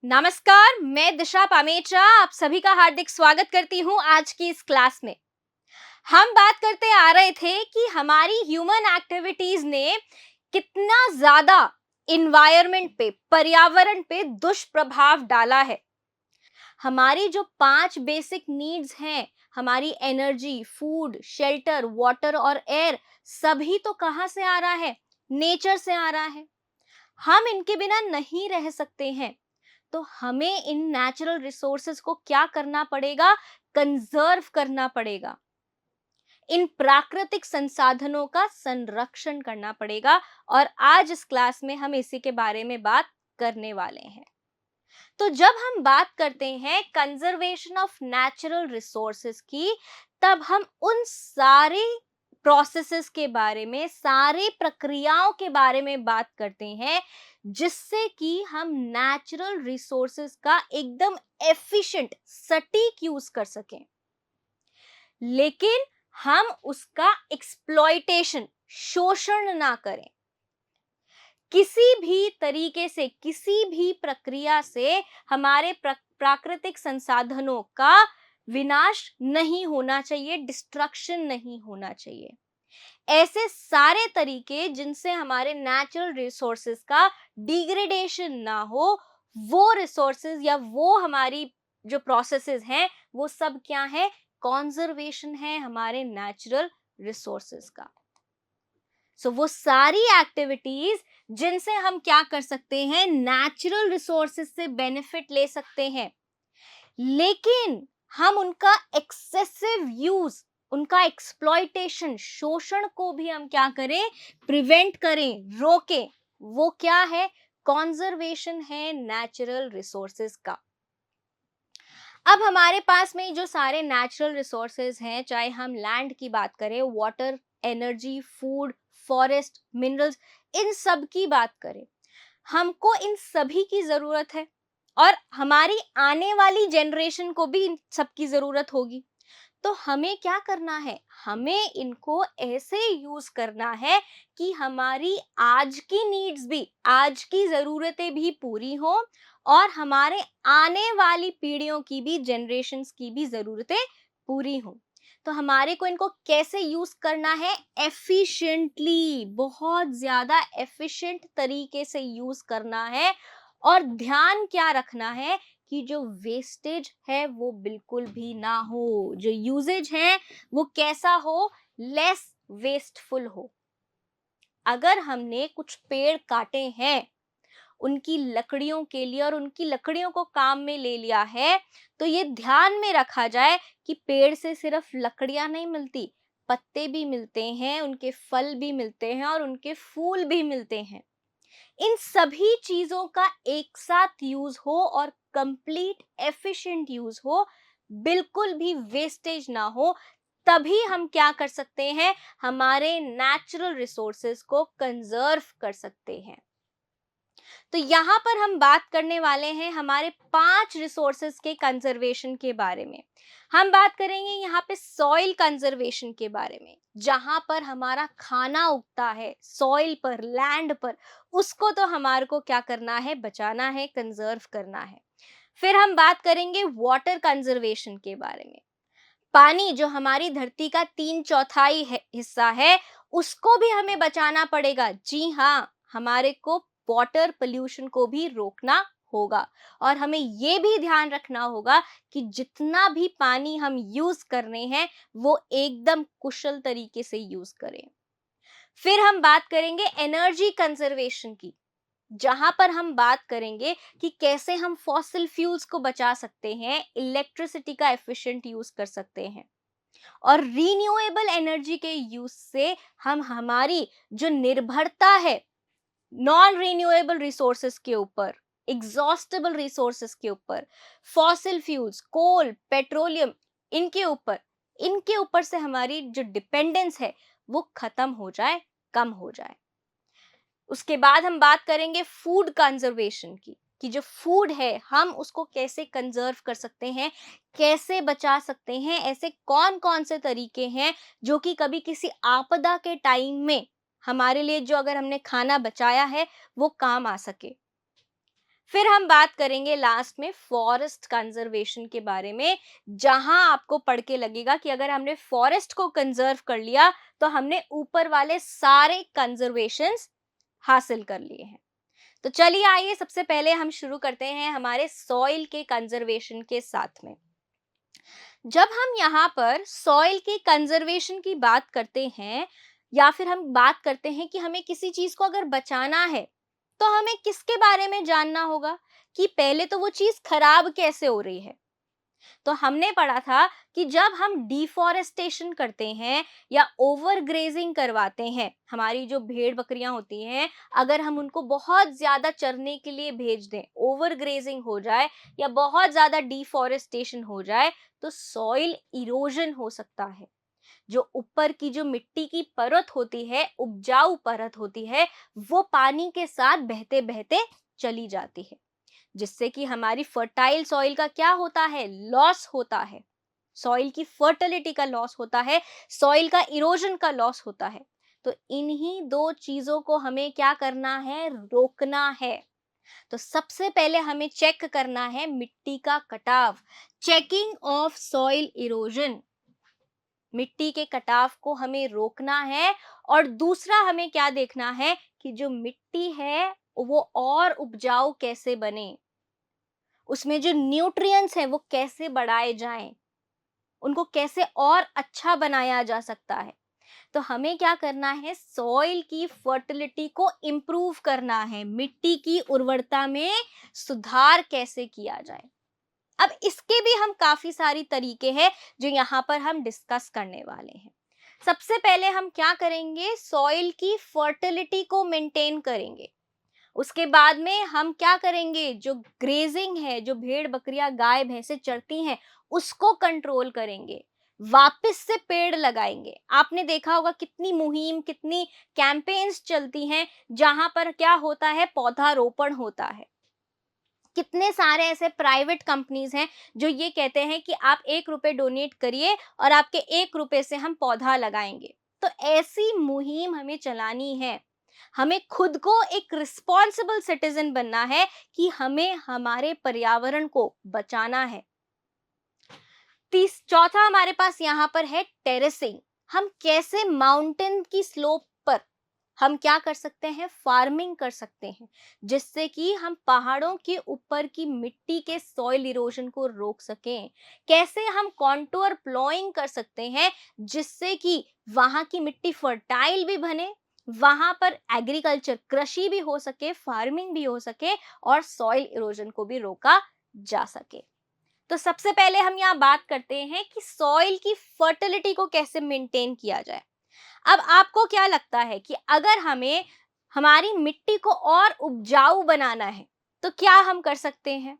नमस्कार, मैं दिशा पामेचा आप सभी का हार्दिक स्वागत करती हूँ आज की इस क्लास में। हम बात करते आ रहे थे कि हमारी ह्यूमन एक्टिविटीज ने कितना ज्यादा इन्वायरमेंट पे, पर्यावरण पे दुष्प्रभाव डाला है। हमारी जो 5 बेसिक नीड्स हैं, हमारी एनर्जी, फूड, शेल्टर, वाटर और एयर, सभी तो कहाँ से आ रहा है? नेचर से आ रहा है। हम इनके बिना नहीं रह सकते हैं। तो हमें इन नेचुरल रिसोर्सेज को क्या करना पड़ेगा? कंजर्व करना पड़ेगा। इन प्राकृतिक संसाधनों का संरक्षण करना पड़ेगा और आज इस क्लास में हम इसी के बारे में बात करने वाले हैं। तो जब हम बात करते हैं कंजर्वेशन ऑफ नेचुरल रिसोर्सेज की, तब हम उन सारे प्रोसेसेस के बारे में, सारे प्रक्रियाओं के बारे में बात करते हैं जिससे कि हम नेचुरल रिसोर्सेज का एकदम एफिशिएंट, सटीक यूज कर सकें। लेकिन हम उसका एक्सप्लॉइटेशन, शोषण ना करें। किसी भी तरीके से, किसी भी प्रक्रिया से हमारे प्राकृतिक संसाधनों का विनाश नहीं होना चाहिए, डिस्ट्रक्शन नहीं होना चाहिए। ऐसे सारे तरीके जिनसे हमारे नेचुरल रिसोर्सेज का डिग्रेडेशन ना हो, वो रिसोर्सेज या वो हमारी जो प्रोसेसेस हैं, वो सब क्या है? कॉन्जर्वेशन है हमारे नेचुरल रिसोर्सेज का। वो सारी एक्टिविटीज जिनसे हम क्या कर सकते हैं? नेचुरल रिसोर्सेज से बेनिफिट ले सकते हैं, लेकिन हम उनका एक्सेसिव यूज, उनका एक्सप्लॉइटेशन, शोषण को भी हम क्या करें? प्रिवेंट करें, रोकें। वो क्या है? कॉन्जर्वेशन है नेचुरल रिसोर्सेज का। अब हमारे पास में जो सारे नेचुरल रिसोर्सेज हैं, चाहे हम लैंड की बात करें, water, energy, food, forest, minerals, इन सब की बात करें, हमको इन सभी की जरूरत है और हमारी आने वाली जनरेशन को भी इन सब की जरूरत होगी। तो हमें क्या करना है? हमें इनको ऐसे यूज करना है कि हमारी आज की नीड्स भी, आज की जरूरतें भी पूरी हो और हमारे आने वाली पीढ़ियों की भी, जनरेशन्स की भी जरूरतें पूरी हो। तो हमारे को इनको कैसे यूज करना है? एफिशिएंटली, बहुत ज्यादा एफिशिएंट तरीके से यूज करना है। और ध्यान क्या रखना है कि जो वेस्टेज है वो बिल्कुल भी ना हो, जो यूजेज है वो कैसा हो? लेस वेस्टफुल हो। अगर हमने कुछ पेड़ काटे हैं उनकी लकड़ियों के लिए और उनकी लकड़ियों को काम में ले लिया है, तो ये ध्यान में रखा जाए कि पेड़ से सिर्फ लकड़ियां नहीं मिलती, पत्ते भी मिलते हैं, उनके फल भी मिलते हैं और उनके फूल भी मिलते हैं। इन सभी चीजों का एक साथ यूज हो और कंप्लीट एफिशिएंट यूज हो, बिल्कुल भी वेस्टेज ना हो, तभी हम क्या कर सकते हैं? हमारे नेचुरल रिसोर्सेज को कंजर्व कर सकते हैं। तो यहाँ पर हम बात करने वाले हैं हमारे 5 रिसोर्सेज के कंजर्वेशन के बारे में। हम बात करेंगे यहाँ पे सॉइल कंजर्वेशन के बारे में, जहां पर हमारा खाना उगता है, सॉइल पर, लैंड पर, उसको तो हमारे को क्या करना है? बचाना है, कंजर्व करना है। फिर हम बात करेंगे वाटर कंजर्वेशन के बारे में। पानी जो हमारी धरती का 3/4 हिस्सा है, उसको भी हमें बचाना पड़ेगा। जी हाँ, हमारे को वाटर पोल्यूशन को भी रोकना होगा और हमें ये भी ध्यान रखना होगा कि जितना भी पानी हम यूज कर रहे हैं वो एकदम कुशल तरीके से यूज करें। फिर हम बात करेंगे एनर्जी कंजर्वेशन की, जहां पर हम बात करेंगे कि कैसे हम फॉसिल फ्यूल्स को बचा सकते हैं, इलेक्ट्रिसिटी का एफिशिएंट यूज कर सकते हैं और रीन्यूएबल एनर्जी के यूज से हम हमारी जो निर्भरता है नॉन रीन्यूएबल रिसोर्सेस के ऊपर, एग्जॉस्टेबल रिसोर्सेस के ऊपर, फॉसिल फ्यूल्स, कोल, पेट्रोलियम, इनके ऊपर से हमारी जो डिपेंडेंस है वो खत्म हो जाए, कम हो जाए। उसके बाद हम बात करेंगे फूड कंजर्वेशन की, कि जो फूड है हम उसको कैसे कंजर्व कर सकते हैं, कैसे बचा सकते हैं। ऐसे कौन कौन से तरीके हैं जो कि कभी किसी आपदा के टाइम में हमारे लिए, जो अगर हमने खाना बचाया है, वो काम आ सके। फिर हम बात करेंगे लास्ट में फॉरेस्ट कंजर्वेशन के बारे में, जहां आपको पढ़ के लगेगा कि अगर हमने फॉरेस्ट को कंजर्व कर लिया तो हमने ऊपर वाले सारे कंजर्वेशंस हासिल कर लिए हैं। तो चलिए आइए सबसे पहले हम शुरू करते हैं हमारे सॉइल के कंजर्वेशन के साथ में। जब हम यहाँ पर सॉइल के कंजर्वेशन की बात करते हैं या फिर हम बात करते हैं कि हमें किसी चीज को अगर बचाना है तो हमें किसके बारे में जानना होगा कि पहले तो वो चीज खराब कैसे हो रही है। तो हमने पढ़ा था कि जब हम डिफॉरेस्टेशन करते हैं या ओवर ग्रेजिंग करवाते हैं, हमारी जो भेड़ बकरियां होती हैं, अगर हम उनको बहुत ज्यादा चरने के लिए भेज दें, ओवर ग्रेजिंग हो जाए या बहुत ज्यादा डिफॉरेस्टेशन हो जाए, तो सॉइल इरोजन हो सकता है। जो ऊपर की जो मिट्टी की परत होती है, उपजाऊ परत होती है, वो पानी के साथ बहते बहते चली जाती है, जिससे कि हमारी फर्टाइल सॉइल का क्या होता है, लॉस होता है। सॉइल की फर्टिलिटी का लॉस होता है, सॉइल का इरोजन का लॉस होता है। तो इन्हीं दो चीजों को हमें क्या करना है, रोकना है। तो सबसे पहले हमें चेक करना है मिट्टी का कटाव, चेकिंग ऑफ सॉइल इरोजन। मिट्टी के कटाव को हमें रोकना है। और दूसरा हमें क्या देखना है कि जो मिट्टी है वो और उपजाऊ कैसे बने, उसमें जो न्यूट्रिएंट्स हैं वो कैसे बढ़ाए जाएं, उनको कैसे और अच्छा बनाया जा सकता है। तो हमें क्या करना है, सॉइल की फर्टिलिटी को इम्प्रूव करना है, मिट्टी की उर्वरता में सुधार कैसे किया जाए। अब इसके भी हम काफी सारी तरीके हैं जो यहाँ पर हम डिस्कस करने वाले हैं। सबसे पहले हम क्या करेंगे, सॉइल की फर्टिलिटी को मेंटेन करेंगे। उसके बाद में हम क्या करेंगे, जो ग्रेजिंग है, जो भेड़ बकरियां गाय भैंसे चरती हैं, उसको कंट्रोल करेंगे। वापस से पेड़ लगाएंगे। आपने देखा होगा कितनी मुहिम, कितनी कैंपेन्स चलती हैं जहां पर क्या होता है, पौधारोपण होता है। कितने सारे ऐसे प्राइवेट कंपनीज हैं जो ये कहते हैं कि आप 1 रुपए डोनेट करिए और आपके 1 रुपए से हम पौधा लगाएंगे। तो ऐसी मुहिम हमें चलानी है। हमें खुद को एक रिस्पॉन्सिबल सिटीजन बनना है कि हमें हमारे पर्यावरण को बचाना है। चौथा हमारे पास यहाँ पर है टेरेसिंग। हम कैसे माउंटेन की स्लोप पर हम क्या कर सकते हैं, फार्मिंग कर सकते हैं, जिससे कि हम पहाड़ों के ऊपर की मिट्टी के सॉइल इरोजन को रोक सकें। कैसे हम कॉन्टूर प्लॉइंग कर सकते हैं जिससे कि वहां की मिट्टी फर्टाइल भी बने, वहां पर एग्रीकल्चर कृषि भी हो सके, फार्मिंग भी हो सके और सॉइल इरोजन को भी रोका जा सके। तो सबसे पहले हम यहाँ बात करते हैं कि सॉइल की फर्टिलिटी को कैसे मेंटेन किया जाए। अब आपको क्या लगता है कि अगर हमें हमारी मिट्टी को और उपजाऊ बनाना है तो क्या हम कर सकते हैं?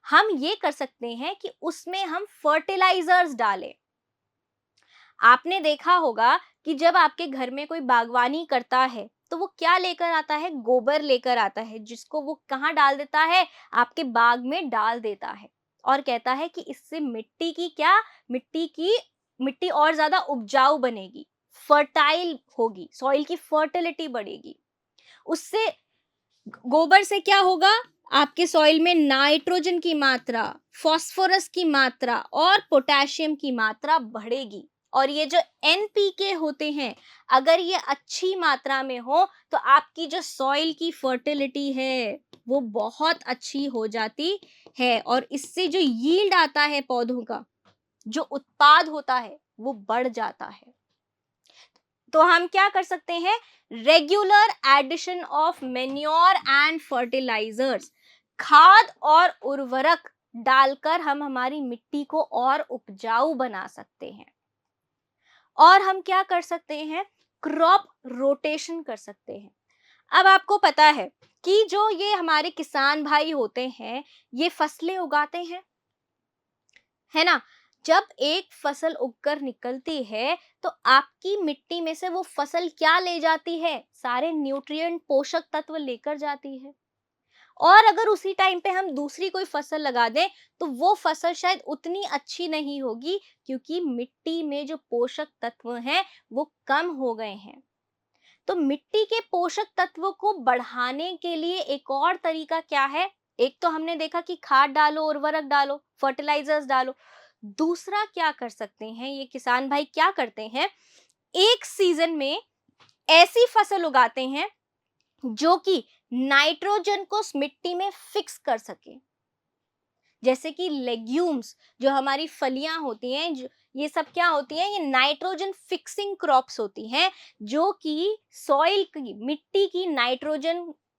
हम ये कर सकते हैं कि उसमें हम फर्टिलाइजर्स डालें। आपने देखा होगा कि जब आपके घर में कोई बागवानी करता है तो वो क्या लेकर आता है, गोबर लेकर आता है, जिसको वो कहाँ डाल देता है, आपके बाग में डाल देता है। और कहता है कि इससे मिट्टी की क्या, मिट्टी और ज्यादा उपजाऊ बनेगी, फर्टाइल होगी, सॉइल की फर्टिलिटी बढ़ेगी। उससे गोबर से क्या होगा, आपके सॉइल में नाइट्रोजन की मात्रा, फास्फोरस की मात्रा और पोटेशियम की मात्रा बढ़ेगी। और ये जो एनपीके होते हैं, अगर ये अच्छी मात्रा में हो तो आपकी जो सॉइल की फर्टिलिटी है वो बहुत अच्छी हो जाती है और इससे जो यील्ड आता है पौधों का, जो उत्पाद होता है वो बढ़ जाता है। तो हम क्या कर सकते हैं, regular addition of manure and fertilisers, खाद और उर्वरक डालकर हम हमारी मिट्टी को और उपजाऊ बना सकते हैं। और हम क्या कर सकते हैं, क्रॉप रोटेशन कर सकते हैं। अब आपको पता है कि जो ये हमारे किसान भाई होते हैं, ये फसलें उगाते हैं, है ना। जब एक फसल उगकर निकलती है तो आपकी मिट्टी में से वो फसल क्या ले जाती है, सारे न्यूट्रिएंट, पोषक तत्व लेकर जाती है। और अगर उसी टाइम पे हम दूसरी कोई फसल लगा दें तो वो फसल शायद उतनी अच्छी नहीं होगी, क्योंकि मिट्टी में जो पोषक तत्व हैं वो कम हो गए हैं। तो मिट्टी के पोषक तत्वों को बढ़ाने के लिए एक और तरीका क्या है? एक तो हमने देखा कि खाद डालो, उर्वरक डालो, फर्टिलाइजर्स डालो। दूसरा क्या कर सकते हैं ये किसान भाई, क्या करते हैं, एक सीजन में ऐसी फसल उगाते हैं जो कि नाइट्रोजन को उस मिट्टी में फिक्स कर सके। जैसे कि लेग्यूम्स, जो हमारी फलियां होती हैं, जो ये सब क्या होती हैं, ये नाइट्रोजन फिक्सिंग क्रॉप्स होती हैं, जो कि सॉइल की,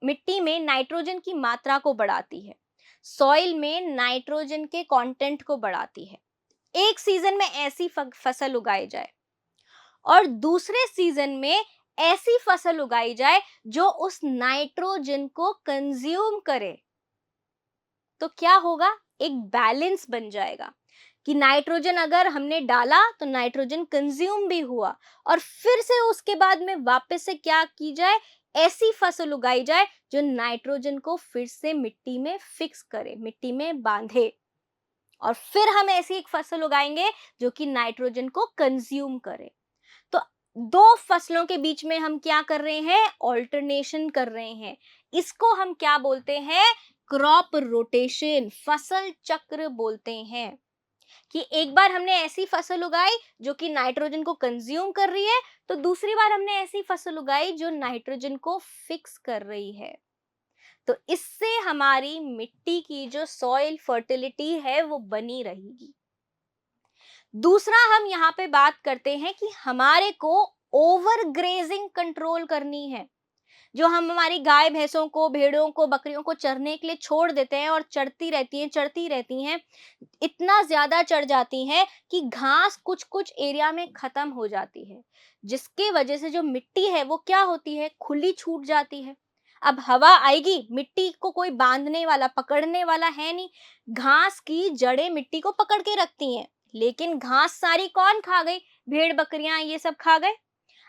मिट्टी में नाइट्रोजन की मात्रा को बढ़ाती है, सॉइल में नाइट्रोजन के कंटेंट को बढ़ाती है। एक सीजन में ऐसी फसल उगाई जाए और दूसरे सीजन में ऐसी फसल उगाई जाए जो उस नाइट्रोजन को कंज्यूम करे। तो क्या होगा, एक बैलेंस बन जाएगा कि नाइट्रोजन अगर हमने डाला तो नाइट्रोजन कंज्यूम भी हुआ, और फिर से उसके बाद में वापस से क्या की जाए, ऐसी फसल उगाई जाए जो नाइट्रोजन को फिर से मिट्टी में फिक्स करे, मिट्टी में बांधे, और फिर हम ऐसी एक फसल उगाएंगे जो कि नाइट्रोजन को कंज्यूम करे। तो दो फसलों के बीच में हम क्या कर रहे हैं, ऑल्टरनेशन कर रहे हैं। इसको हम क्या बोलते हैं, क्रॉप रोटेशन, फसल चक्र बोलते हैं। कि एक बार हमने ऐसी फसल उगाई जो कि नाइट्रोजन को कंज्यूम कर रही है, तो दूसरी बार हमने ऐसी फसल उगाई जो नाइट्रोजन को फिक्स कर रही है। तो इससे हमारी मिट्टी की जो सॉइल फर्टिलिटी है वो बनी रहेगी। दूसरा हम यहाँ पे बात करते हैं कि हमारे को ओवर ग्रेजिंग कंट्रोल करनी है। जो हम हमारी गाय भैंसों को, भेड़ों को, बकरियों को चरने के लिए छोड़ देते हैं और चढ़ती रहती हैं, इतना ज्यादा चढ़ जाती हैं कि घास कुछ कुछ एरिया में खत्म हो जाती है, जिसके वजह से जो मिट्टी है वो क्या होती है, खुली छूट जाती है। अब हवा आएगी, मिट्टी को कोई बांधने वाला, पकड़ने वाला है नहीं। घास की जड़ें मिट्टी को पकड़ के रखती हैं, लेकिन घास सारी कौन खा गई, भेड़ बकरियां ये सब खा गए।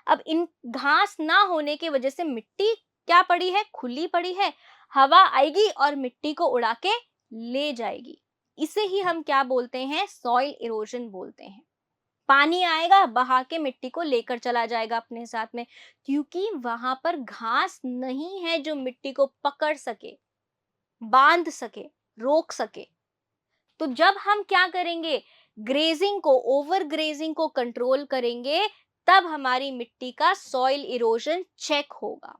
अब इन घास ना होने की वजह से मिट्टी क्या पड़ी है, खुली पड़ी है। हवा आएगी और मिट्टी को उड़ा के ले जाएगी। इसे ही हम क्या बोलते हैं, सॉइल इरोजन बोलते हैं। पानी आएगा, बहा के मिट्टी को लेकर चला जाएगा अपने साथ में, क्योंकि वहां पर घास नहीं है जो मिट्टी को पकड़ सके, बांध सके, रोक सके। तो जब हम क्या करेंगे, ग्रेजिंग को, ओवर ग्रेजिंग को कंट्रोल करेंगे, तब हमारी मिट्टी का सॉइल इरोजन चेक होगा।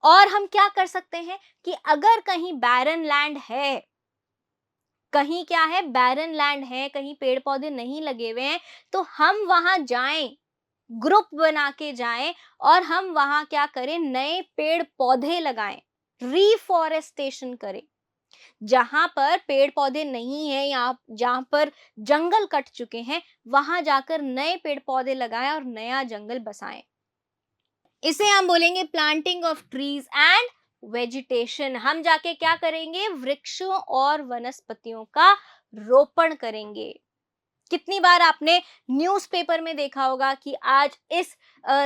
और हम क्या कर सकते हैं कि अगर कहीं बैरन लैंड है, कहीं क्या है, बैरन लैंड है, कहीं पेड़ पौधे नहीं लगे हुए हैं, तो हम वहां जाएं, ग्रुप बना के जाएं, और हम वहां क्या करें, नए पेड़ पौधे लगाएं, रीफॉरेस्टेशन करें। जहां पर पेड़ पौधे नहीं है या जहां पर जंगल कट चुके हैं, वहां जाकर नए पेड़ पौधे लगाएं और नया जंगल बसाएं। इसे हम बोलेंगे planting of trees and vegetation. हम जाके क्या करेंगे, वृक्षों और वनस्पतियों का रोपण करेंगे। कितनी बार आपने न्यूज़पेपर में देखा होगा कि आज इस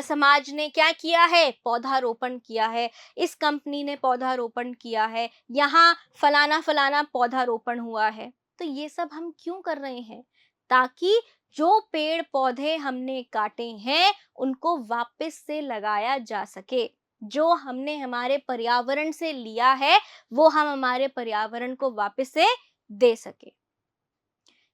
समाज ने क्या किया है, पौधारोपण किया है, इस कंपनी ने पौधारोपण किया है, यहाँ फलाना फलाना पौधारोपण हुआ है। तो ये सब हम क्यों कर रहे हैं, ताकि जो पेड़ पौधे हमने काटे हैं उनको वापस से लगाया जा सके। जो हमने हमारे पर्यावरण से लिया है वो हम हमारे पर्यावरण को वापस से दे सके।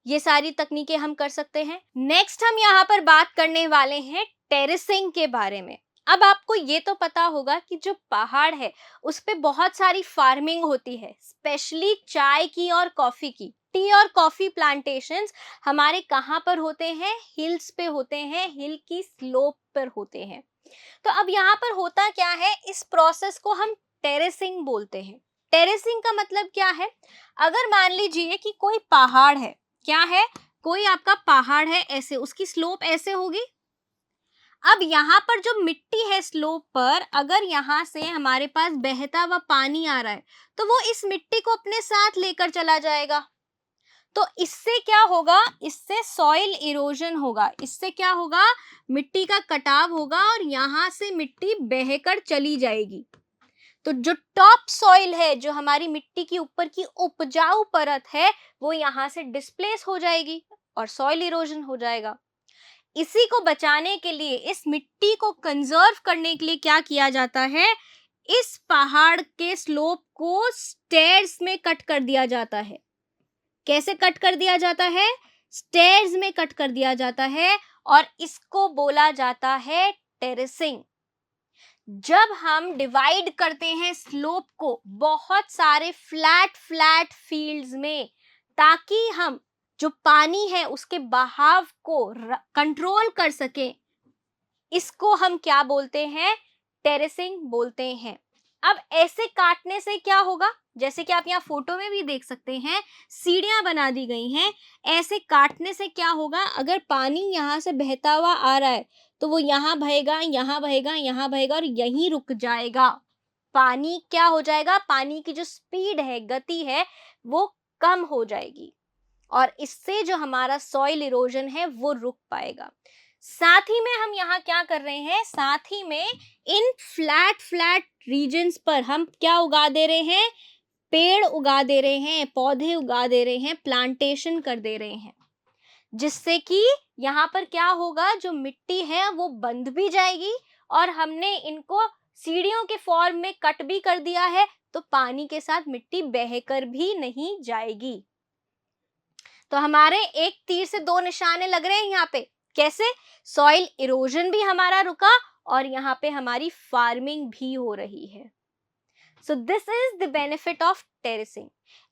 ये सारी तकनीकें हम कर सकते हैं। नेक्स्ट हम यहाँ पर बात करने वाले हैं टेरेसिंग के बारे में। अब आपको ये तो पता होगा कि जो पहाड़ है उस पे बहुत सारी फार्मिंग होती है, स्पेशली चाय की और कॉफी की। टी और कॉफी प्लांटेशंस हमारे कहाँ पर होते हैं, हिल्स पे होते हैं, हिल की स्लोप पर होते हैं। तो अब यहाँ पर होता क्या है, इस प्रोसेस को हम टेरेसिंग बोलते हैं। टेरेसिंग का मतलब क्या है, अगर मान लीजिए कि कोई पहाड़ है, क्या है, कोई आपका पहाड़ है, ऐसे उसकी स्लोप ऐसे होगी। अब यहाँ पर जो मिट्टी है स्लोप पर, अगर यहाँ से हमारे पास बहता हुआ पानी आ रहा है तो वो इस मिट्टी को अपने साथ लेकर चला जाएगा। तो इससे क्या होगा, इससे सॉइल इरोजन होगा, इससे क्या होगा, मिट्टी का कटाव होगा और यहाँ से मिट्टी बहकर चली जाएगी। तो जो टॉप सॉइल है, जो हमारी मिट्टी की ऊपर की उपजाऊ परत है, वो यहाँ से डिस्प्लेस हो जाएगी और सॉइल इरोजन हो जाएगा। इसी को बचाने के लिए, इस मिट्टी को कंजर्व करने के लिए क्या किया जाता है, इस पहाड़ के स्लोप को स्टेयर्स में कट कर दिया जाता है। कैसे कट कर दिया जाता है? स्टेयर्स में कट कर दिया जाता है, और इसको बोला जाता है टेरेसिंग। जब हम डिवाइड करते हैं स्लोप को बहुत सारे फ्लैट फ्लैट फील्ड्स में, ताकि हम जो पानी है उसके बहाव को कंट्रोल कर सकें, इसको हम क्या बोलते हैं? टेरेसिंग बोलते हैं। अब ऐसे काटने से क्या होगा? जैसे कि आप यहाँ फोटो में भी देख सकते हैं, सीढ़ियां बना दी गई हैं। ऐसे काटने से क्या होगा? अगर पानी यहाँ से बहता हुआ आ रहा है तो वो यहाँ बहेगा, यहाँ बहेगा, यहाँ बहेगा और यहीं रुक जाएगा। पानी क्या हो जाएगा? पानी की जो स्पीड है, गति है, वो कम हो जाएगी, और इससे जो हमारा सॉइल इरोजन है वो रुक पाएगा। साथ ही में हम यहाँ क्या कर रहे हैं? साथ ही में इन फ्लैट फ्लैट रीजन्स पर हम क्या उगा दे रहे हैं? पेड़ उगा दे रहे हैं, पौधे उगा दे रहे हैं, प्लांटेशन कर दे रहे हैं, जिससे कि यहाँ पर क्या होगा? जो मिट्टी है वो बंध भी जाएगी, और हमने इनको सीढ़ियों के फॉर्म में कट भी कर दिया है, तो पानी के साथ मिट्टी बहकर भी नहीं जाएगी। तो हमारे एक तीर से दो निशाने लग रहे हैं यहाँ पे। कैसे? सॉइल इरोजन भी हमारा रुका, और यहाँ पे हमारी फार्मिंग भी हो रही है। So this is the benefit of terracing.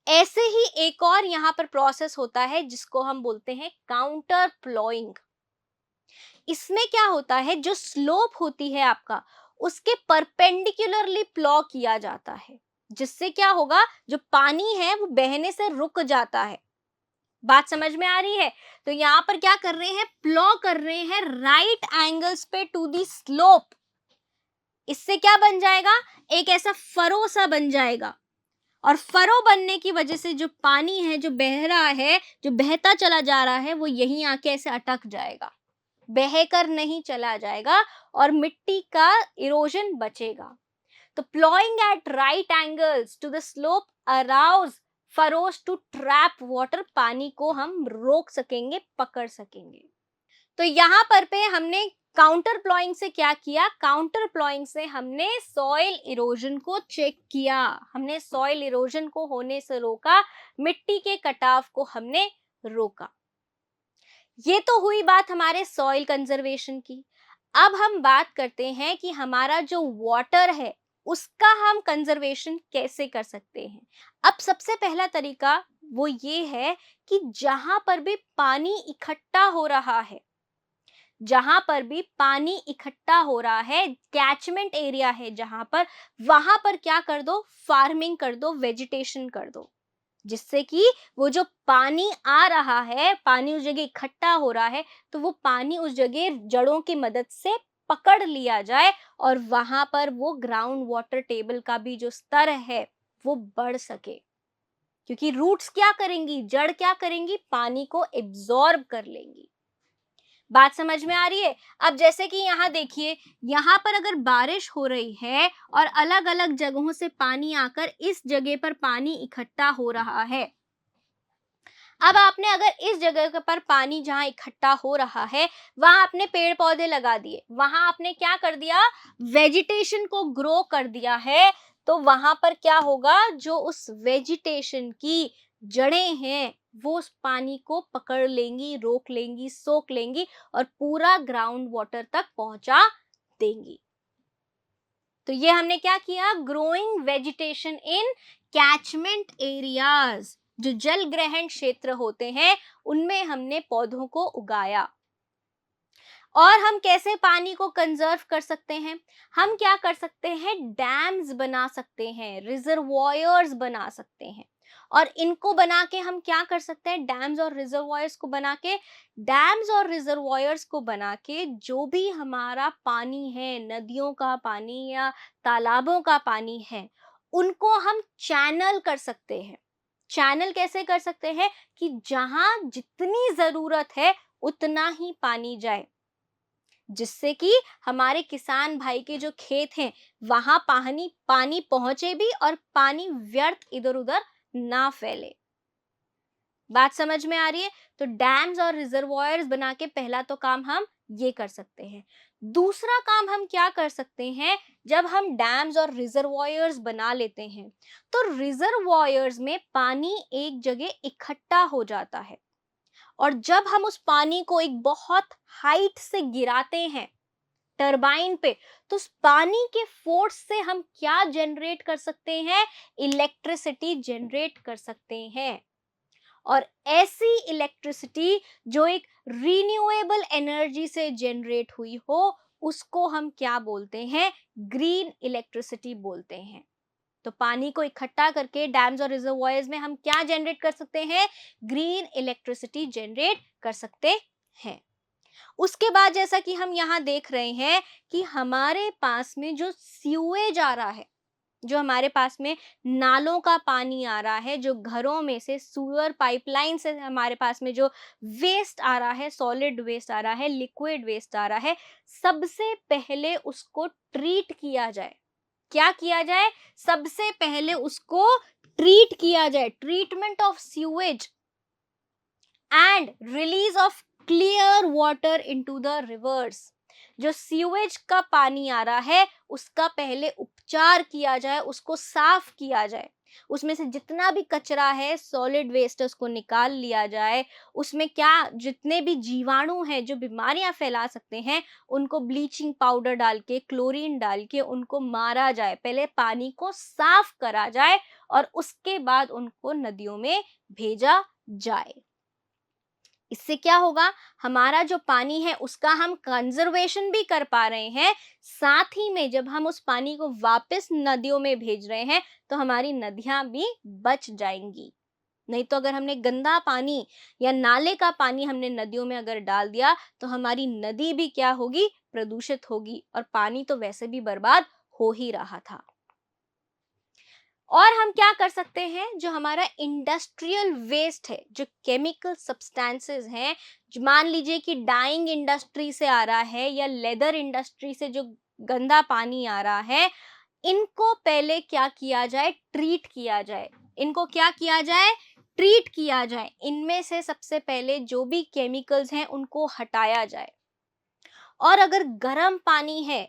ऐसे ही एक और यहाँ पर प्रोसेस होता है जिसको हम बोलते हैं काउंटर प्लॉइंग। इसमें क्या होता है? जो स्लोप होती है आपका, उसके परपेंडिकुलरली प्लॉ किया जाता है, जिससे क्या होगा? जो पानी है वो बहने से रुक जाता है। बात समझ में आ रही है? तो यहाँ पर क्या कर रहे हैं? प्लॉ कर रहे हैं राइट एंगल्स पे टू दी स्लोप। इससे क्या बन जाएगा? एक ऐसा फरो सा बन जाएगा, और फरो बनने की वजह से जो पानी है, जो बह रहा है, जो बहता चला जा रहा है, वो यहीं आके ऐसे अटक जाएगा, बहकर नहीं चला जाएगा, और मिट्टी का इरोजन बचेगा। तो ploughing at right angles to the slope arouse furrows to trap water. पानी को हम रोक सकेंगे, पकड़ सकेंगे। तो यहाँ पर पे हमने काउंटर प्लॉइंग से क्या किया? काउंटर प्लॉइंग से हमने सॉइल इरोजन को चेक किया, हमने सॉइल इरोजन को होने से रोका, मिट्टी के कटाव को हमने रोका। ये तो हुई बात हमारे सॉइल कंजर्वेशन की। अब हम बात करते हैं कि हमारा जो वाटर है उसका हम कंजर्वेशन कैसे कर सकते हैं। अब सबसे पहला तरीका वो ये है कि जहां पर भी पानी इकट्ठा हो रहा है, जहां पर भी पानी इकट्ठा हो रहा है, कैचमेंट एरिया है जहां पर, वहां पर क्या कर दो? फार्मिंग कर दो, वेजिटेशन कर दो, जिससे कि वो जो पानी आ रहा है, पानी उस जगह इकट्ठा हो रहा है, तो वो पानी उस जगह जड़ों की मदद से पकड़ लिया जाए, और वहां पर वो ग्राउंड वाटर टेबल का भी जो स्तर है वो बढ़ सके। क्योंकि रूट्स क्या करेंगी? जड़ क्या करेंगी? पानी को एब्जॉर्ब कर लेंगी। बात समझ में आ रही है? अब जैसे कि यहाँ देखिए, यहाँ पर अगर बारिश हो रही है और अलग अलग जगहों से पानी आकर इस जगह पर पानी इकट्ठा हो रहा है, अब आपने अगर इस जगह पर पानी जहाँ इकट्ठा हो रहा है वहां आपने पेड़ पौधे लगा दिए, वहां आपने क्या कर दिया? वेजिटेशन को ग्रो कर दिया है, तो वहां पर क्या होगा? जो उस वेजिटेशन की जड़ें हैं वो उस पानी को पकड़ लेंगी, रोक लेंगी, सोख लेंगी, और पूरा ग्राउंड वाटर तक पहुंचा देंगी। तो ये हमने क्या किया? ग्रोइंग वेजिटेशन इन कैचमेंट एरियाज। जो जल ग्रहण क्षेत्र होते हैं उनमें हमने पौधों को उगाया। और हम कैसे पानी को कंजर्व कर सकते हैं? हम क्या कर सकते हैं? डैम्स बना सकते हैं, रिजर्वॉयर्स बना सकते हैं, और इनको बना के हम क्या कर सकते हैं? डैम्स और रिजर्वॉयर्स को बना के, डैम्स और रिजर्वॉयर्स को बना के जो भी हमारा पानी है, नदियों का पानी या तालाबों का पानी है, उनको हम चैनल कर सकते हैं। चैनल कैसे कर सकते हैं? कि जहां जितनी जरूरत है उतना ही पानी जाए, जिससे कि हमारे किसान भाई के जो खेत हैं वहां पानी पानी पहुंचे भी, और पानी व्यर्थ इधर उधर ना फैले। बात समझ में आ रही है? तो डैम्स और रिजर्वॉयर्स बना के पहला तो काम हम ये कर सकते हैं। दूसरा काम हम क्या कर सकते हैं, जब हम डैम्स और रिजर्वॉयर्स बना लेते हैं तो रिजर्वॉयर्स में पानी एक जगह इकट्ठा हो जाता है, और जब हम उस पानी को एक बहुत हाइट से गिराते हैं टरबाइन पे, तो उस पानी के फोर्स से हम क्या जनरेट कर सकते हैं, इलेक्ट्रिसिटी जनरेट कर सकते हैं। और ऐसी इलेक्ट्रिसिटी जो एक रिन्यूएबल एनर्जी से जनरेट हुई हो, उसको हम क्या बोलते हैं, ग्रीन इलेक्ट्रिसिटी बोलते हैं। तो पानी को इकट्ठा करके डैम्स और रिजर्वॉयर्स में हम क्या जनरेट कर सकते हैं, ग्रीन इलेक्ट्रिसिटी जनरेट कर सकते हैं। उसके बाद जैसा कि हम यहाँ देख रहे हैं कि हमारे पास में जो सीवेज आ रहा है, जो हमारे पास में नालों का पानी आ रहा है, जो घरों में से सीवर पाइपलाइन से हमारे पास में जो वेस्ट आ रहा है, सॉलिड वेस्ट आ रहा है, लिक्विड वेस्ट आ रहा है, सबसे पहले उसको ट्रीट किया जाए। क्या किया जाए, सबसे पहले उसको ट्रीट किया जाए, treatment of sewage and release of clear water into the reverse. जो सीवेज का पानी आ रहा है उसका पहले उपचार किया जाए, उसको साफ किया जाए, उसमें से जितना भी कचरा है, सॉलिड वेस्ट है, उसको निकाल लिया जाए। उसमें क्या जितने भी जीवाणु हैं जो बीमारियां फैला सकते हैं, उनको ब्लीचिंग पाउडर डाल के, क्लोरीन डाल के उनको मारा जाए, पहले पानी को साफ करा जाए और उसके बाद उनको नदियों में भेजा जाए। इससे क्या होगा, हमारा जो पानी है उसका हम कंजर्वेशन भी कर पा रहे हैं, साथ ही में जब हम उस पानी को वापस नदियों में भेज रहे हैं तो हमारी नदियां भी बच जाएंगी। नहीं तो अगर हमने गंदा पानी या नाले का पानी हमने नदियों में अगर डाल दिया तो हमारी नदी भी क्या होगी, प्रदूषित होगी, और पानी तो वैसे भी बर्बाद हो ही रहा था। और हम क्या कर सकते हैं, जो हमारा इंडस्ट्रियल वेस्ट है, जो केमिकल सब्सटेंसेस हैं, मान लीजिए कि डाइंग इंडस्ट्री से आ रहा है या लेदर इंडस्ट्री से जो गंदा पानी आ रहा है, इनको पहले क्या किया जाए, ट्रीट किया जाए। इनको क्या किया जाए, ट्रीट किया जाए। इनमें से सबसे पहले जो भी केमिकल्स हैं उनको हटाया जाए। और अगर गर्म पानी है,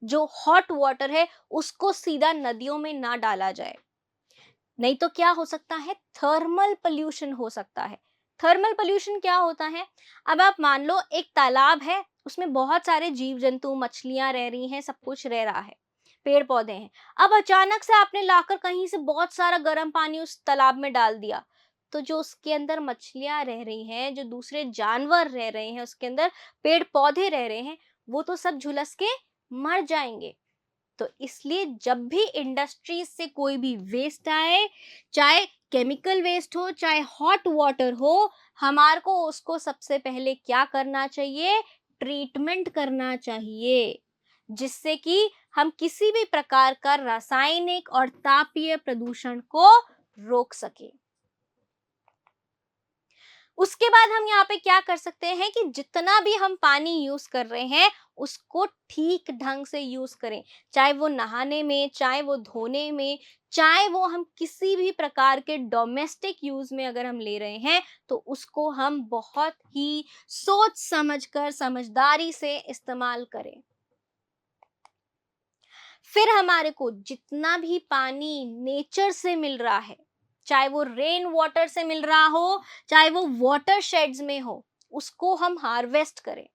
जो हॉट वाटर है, उसको सीधा नदियों में ना डाला जाए, नहीं तो क्या हो सकता है, थर्मल पोल्यूशन हो सकता है। थर्मल पोल्यूशन क्या होता है, अब आप मान लो एक तालाब है, उसमें बहुत सारे जीव जंतु, मछलियां रह रही हैं, सब कुछ रह रहा है, पेड़ पौधे हैं। अब अचानक से आपने लाकर कहीं से बहुत सारा गर्म पानी उस तालाब में डाल दिया, तो जो उसके अंदर मछलियां रह रही हैं, जो दूसरे जानवर रह रहे हैं, उसके अंदर पेड़ पौधे रह रहे हैं, वो तो सब झुलस के मर जाएंगे। तो इसलिए जब भी इंडस्ट्रीज से कोई भी वेस्ट आए, चाहे केमिकल वेस्ट हो, चाहे हॉट वाटर हो, हमारे को उसको सबसे पहले क्या करना चाहिए, ट्रीटमेंट करना चाहिए, जिससे कि हम किसी भी प्रकार का रासायनिक और तापीय प्रदूषण को रोक सके। उसके बाद हम यहाँ पे क्या कर सकते हैं कि जितना भी हम पानी यूज कर रहे हैं उसको ठीक ढंग से यूज करें, चाहे वो नहाने में, चाहे वो धोने में, चाहे वो हम किसी भी प्रकार के डोमेस्टिक यूज में अगर हम ले रहे हैं, तो उसको हम बहुत ही सोच समझकर, समझदारी से इस्तेमाल करें। फिर हमारे को जितना भी पानी नेचर से मिल रहा है, चाहे वो रेन वाटर से मिल रहा हो, चाहे वो वाटर शेड्स में हो, उसको हम हार्वेस्ट करें।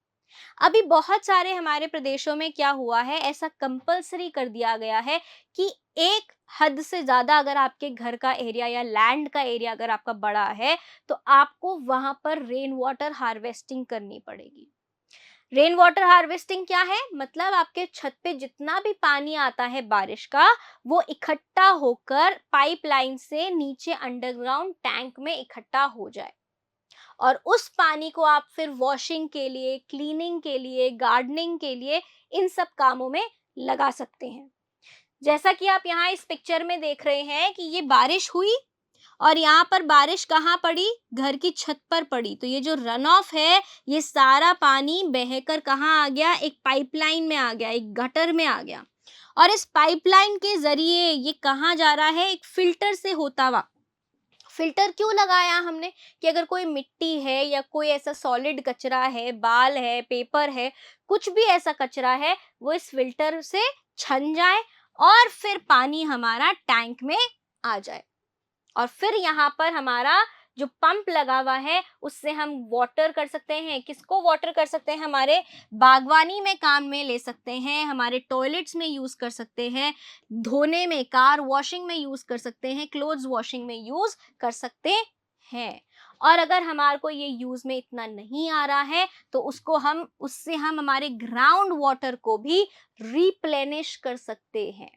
अभी बहुत सारे हमारे प्रदेशों में क्या हुआ है, ऐसा कंपलसरी कर दिया गया है कि एक हद से ज्यादा अगर आपके घर का एरिया या लैंड का एरिया अगर आपका बड़ा है, तो आपको वहां पर रेन वाटर हार्वेस्टिंग करनी पड़ेगी। रेन वाटर हार्वेस्टिंग क्या है, मतलब आपके छत पे जितना भी पानी आता है बारिश का, वो इकट्ठा होकर पाइपलाइन से नीचे अंडरग्राउंड टैंक में इकट्ठा हो जाए, और उस पानी को आप फिर वॉशिंग के लिए, क्लीनिंग के लिए, गार्डनिंग के लिए, इन सब कामों में लगा सकते हैं। जैसा कि आप यहाँ इस पिक्चर में देख रहे हैं कि ये बारिश हुई और यहाँ पर बारिश कहाँ पड़ी, घर की छत पर पड़ी, तो ये जो रन ऑफ है, ये सारा पानी बहकर कहाँ आ गया, एक पाइपलाइन में आ गया, एक गटर में आ गया, और इस पाइपलाइन के जरिए ये कहाँ जा रहा है, एक फिल्टर से होता हुआ, फिल्टर क्यों लगाया हमने? कि अगर कोई मिट्टी है या कोई ऐसा सॉलिड कचरा है, बाल है, पेपर है, कुछ भी ऐसा कचरा है, वो इस फिल्टर से छन जाए और फिर पानी हमारा टैंक में आ जाए। और फिर यहाँ पर हमारा जो पंप लगा हुआ है उससे हम वाटर कर सकते हैं। किसको वाटर कर सकते हैं? हमारे बागवानी में काम में ले सकते हैं, हमारे टॉयलेट्स में यूज कर सकते हैं, धोने में, कार वॉशिंग में यूज कर सकते हैं, क्लोथ्स वॉशिंग में यूज कर सकते हैं। और अगर हमारे को ये यूज में इतना नहीं आ रहा है तो उससे हम हमारे ग्राउंड वाटर को भी रिप्लेनिश कर सकते हैं।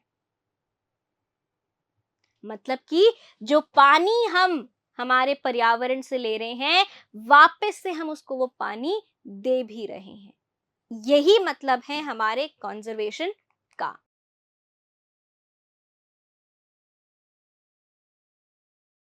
मतलब कि जो पानी हम हमारे पर्यावरण से ले रहे हैं, वापस से हम उसको वो पानी दे भी रहे हैं। यही मतलब है हमारे कंजर्वेशन का।